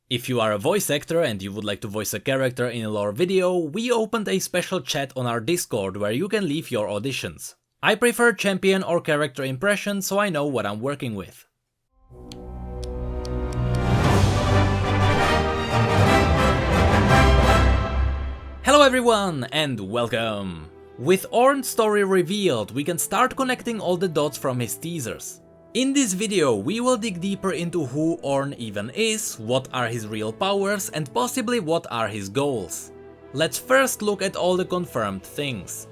If you are a voice actor and you would like to voice a character in a lore video, we opened a special chat on our Discord where you can leave your auditions. I prefer champion or character impression so I know what I'm working with. Hello everyone and welcome! With Ornn's story revealed, we can start connecting all the dots from his teasers. In this video, we will dig deeper into who Ornn even is, what are his real powers, and possibly what are his goals. Let's first look at all the confirmed things.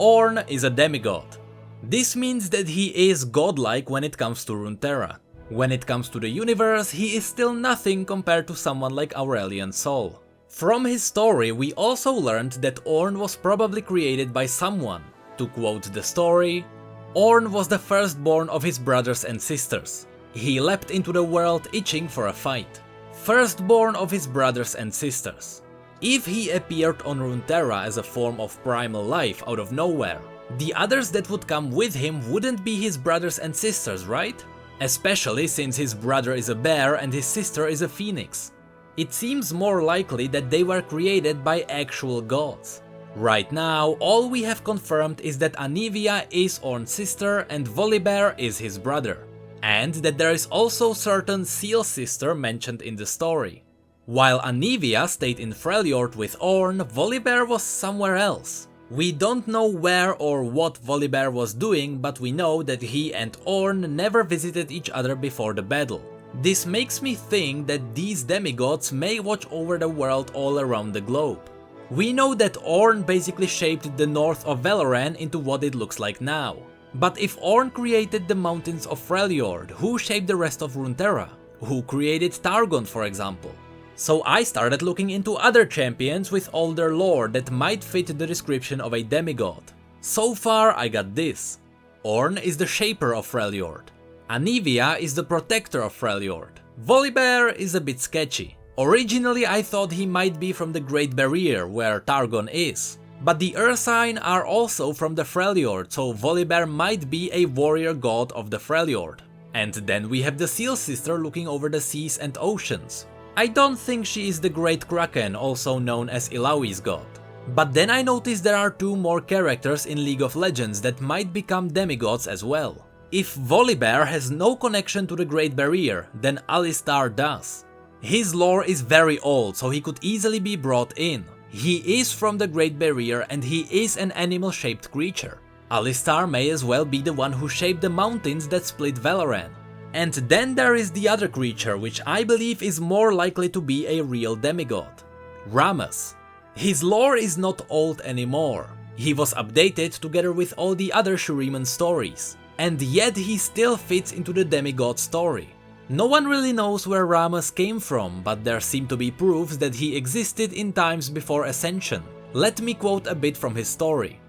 Ornn is a demigod. This means that he is godlike when it comes to Runeterra. When it comes to the universe, he is still nothing compared to someone like Aurelion Sol. From his story, we also learned that Ornn was probably created by someone. To quote the story, Ornn was the firstborn of his brothers and sisters. He leapt into the world itching for a fight. Firstborn of his brothers and sisters. If he appeared on Runeterra as a form of primal life out of nowhere, the others that would come with him wouldn't be his brothers and sisters, right? Especially since his brother is a bear and his sister is a phoenix. It seems more likely that they were created by actual gods. Right now, all we have confirmed is that Anivia is Ornn's sister and Volibear is his brother. And that there is also certain Seal sister mentioned in the story. While Anivia stayed in Freljord with Ornn, Volibear was somewhere else. We don't know where or what Volibear was doing, but we know that he and Ornn never visited each other before the battle. This makes me think that these demigods may watch over the world all around the globe. We know that Ornn basically shaped the north of Valoran into what it looks like now. But if Ornn created the mountains of Freljord, who shaped the rest of Runeterra? Who created Targon, for example? So I started looking into other champions with older lore that might fit the description of a demigod. So far I got this. Ornn is the shaper of Freljord. Anivia is the protector of Freljord. Volibear is a bit sketchy. Originally I thought he might be from the Great Barrier, where Targon is. But the Ursine are also from the Freljord, so Volibear might be a warrior god of the Freljord. And then we have the Seal sister looking over the seas and oceans. I don't think she is the Great Kraken, also known as Ilawi's god. But then I noticed there are two more characters in League of Legends that might become demigods as well. If Volibear has no connection to the Great Barrier, then Alistar does. His lore is very old, so he could easily be brought in. He is from the Great Barrier and he is an animal-shaped creature. Alistar may as well be the one who shaped the mountains that split Valoran. And then there is the other creature, which I believe is more likely to be a real demigod. Rammus. His lore is not old anymore. He was updated together with all the other Shuriman stories. And yet he still fits into the demigod story. No one really knows where Rammus came from, but there seem to be proofs that he existed in times before Ascension. Let me quote a bit from his story.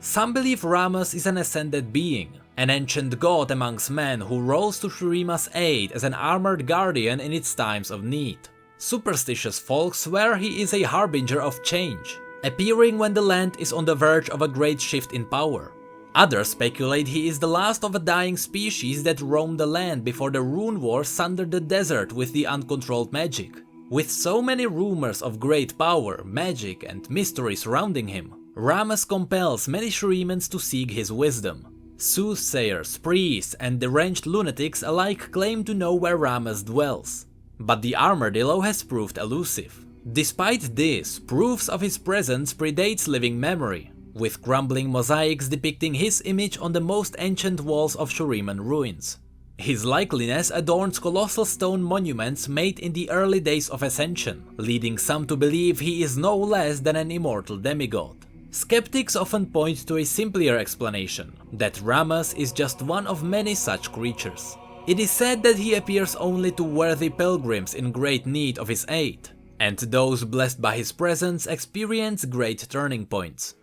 Some believe Rammus is an ascended being, an ancient god amongst men who rose to Shurima's aid as an armored guardian in its times of need. Superstitious folk swear he is a harbinger of change, appearing when the land is on the verge of a great shift in power. Others speculate he is the last of a dying species that roamed the land before the Rune War sundered the desert with the uncontrolled magic. With so many rumors of great power, magic and mystery surrounding him, Rammus compels many Shurimans to seek his wisdom. Soothsayers, priests and deranged lunatics alike claim to know where Rammus dwells. But the Armadillo has proved elusive. Despite this, proofs of his presence predates living memory, with crumbling mosaics depicting his image on the most ancient walls of Shuriman ruins. His likeliness adorns colossal stone monuments made in the early days of Ascension, leading some to believe he is no less than an immortal demigod. Skeptics often point to a simpler explanation, that Rammus is just one of many such creatures. It is said that he appears only to worthy pilgrims in great need of his aid, and those blessed by his presence experience great turning points.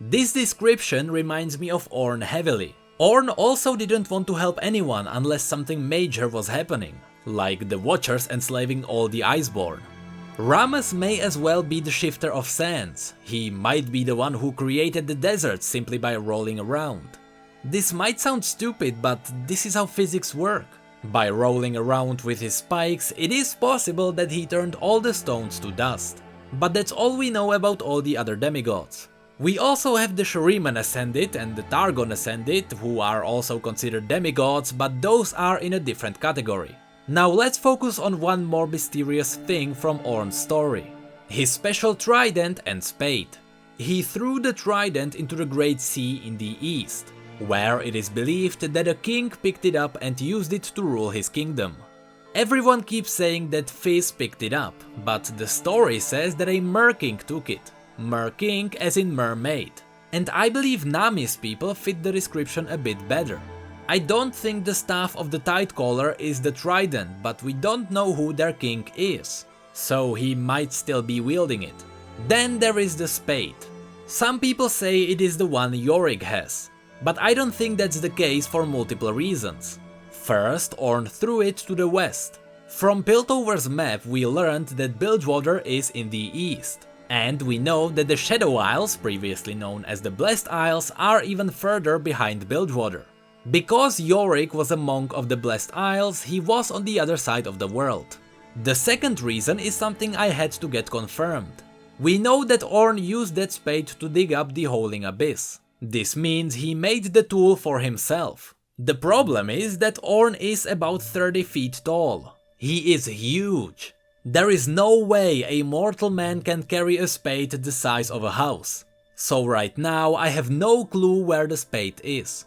This description reminds me of Ornn heavily. Ornn also didn't want to help anyone unless something major was happening, like the Watchers enslaving all the Iceborn. Rammus may as well be the shifter of sands. He might be the one who created the desert simply by rolling around. This might sound stupid, but this is how physics work. By rolling around with his spikes, it is possible that he turned all the stones to dust. But that's all we know about all the other demigods. We also have the Shuriman Ascended and the Targon Ascended, who are also considered demigods, but those are in a different category. Now let's focus on one more mysterious thing from Ornn's story. His special trident and spade. He threw the trident into the Great Sea in the east, where it is believed that a king picked it up and used it to rule his kingdom. Everyone keeps saying that Fizz picked it up, but the story says that a Mer-King took it. Mer-King as in mermaid. And I believe Nami's people fit the description a bit better. I don't think the staff of the Tidecaller is the trident, but we don't know who their king is, so he might still be wielding it. Then there is the spade. Some people say it is the one Yorick has, but I don't think that's the case for multiple reasons. First, Ornn threw it to the west. From Piltover's map we learned that Bilgewater is in the east, and we know that the Shadow Isles, previously known as the Blessed Isles, are even further behind Bilgewater. Because Yorick was a monk of the Blessed Isles, he was on the other side of the world. The second reason is something I had to get confirmed. We know that Ornn used that spade to dig up the Howling Abyss. This means he made the tool for himself. The problem is that Ornn is about 30 feet tall. He is huge. There is no way a mortal man can carry a spade the size of a house. So right now I have no clue where the spade is.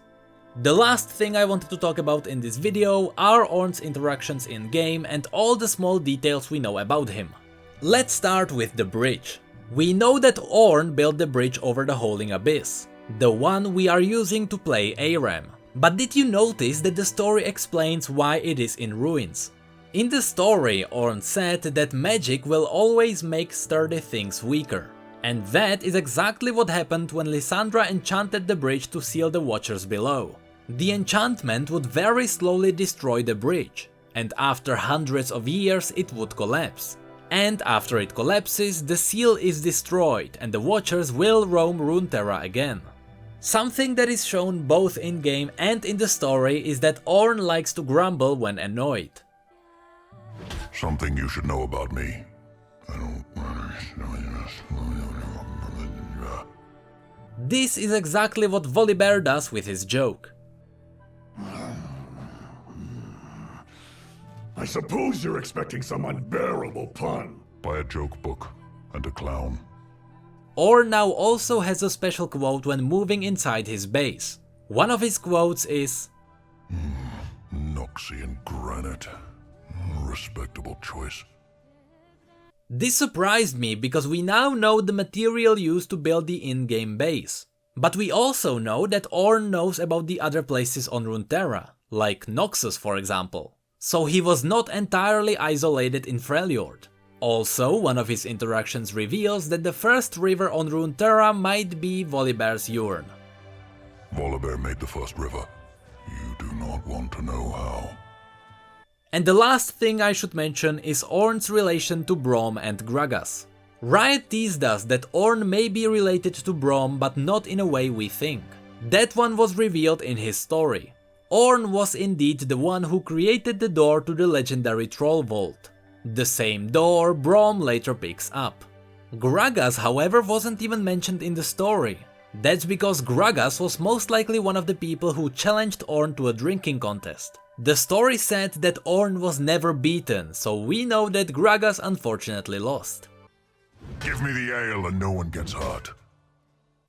The last thing I wanted to talk about in this video are Ornn's interactions in game and all the small details we know about him. Let's start with the bridge. We know that Ornn built the bridge over the Howling Abyss, the one we are using to play Aram. But did you notice that the story explains why it is in ruins? In the story, Ornn said that magic will always make sturdy things weaker. And that is exactly what happened when Lysandra enchanted the bridge to seal the Watchers below. The enchantment would very slowly destroy the bridge, and after hundreds of years it would collapse. And after it collapses, the seal is destroyed and the Watchers will roam Runeterra again. Something that is shown both in-game and in the story is that Ornn likes to grumble when annoyed. Something you should know about me. This is exactly what Volibear does with his joke. I suppose you're expecting some unbearable pun. Buy a joke book and a clown. Ornn now also has a special quote when moving inside his base. One of his quotes is Noxian granite. Respectable choice. This surprised me because we now know the material used to build the in-game base. But we also know that Ornn knows about the other places on Runeterra, like Noxus for example. So he was not entirely isolated in Freljord. Also, one of his interactions reveals that the first river on Runeterra might be Volibear's urn. Volibear made the first river. You do not want to know how. And the last thing I should mention is Ornn's relation to Braum and Gragas. Riot teased us that Ornn may be related to Braum, but not in a way we think. That one was revealed in his story. Ornn was indeed the one who created the door to the legendary Troll Vault. The same door Braum later picks up. Gragas, however, wasn't even mentioned in the story. That's because Gragas was most likely one of the people who challenged Ornn to a drinking contest. The story said that Ornn was never beaten, so we know that Gragas unfortunately lost. Give me the ale and no one gets hurt.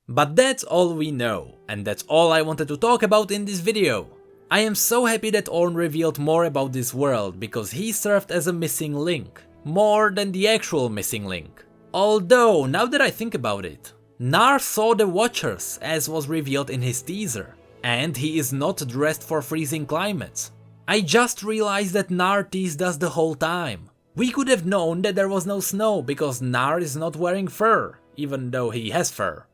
But that's all we know, and that's all I wanted to talk about in this video. I am so happy that Ornn revealed more about this world, because he served as a missing link, more than the actual missing link. Although, now that I think about it, Gnar saw the Watchers, as was revealed in his teaser, and he is not dressed for freezing climates. I just realized that Gnar teased us the whole time. We could have known that there was no snow because Gnar is not wearing fur, even though he has fur.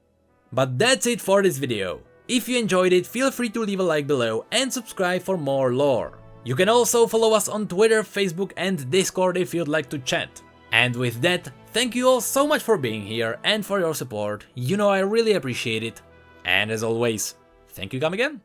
But that's it for this video. If you enjoyed it, feel free to leave a like below and subscribe for more lore. You can also follow us on Twitter, Facebook and Discord if you'd like to chat. And with that, thank you all so much for being here and for your support, you know I really appreciate it. And as always, thank you, come again.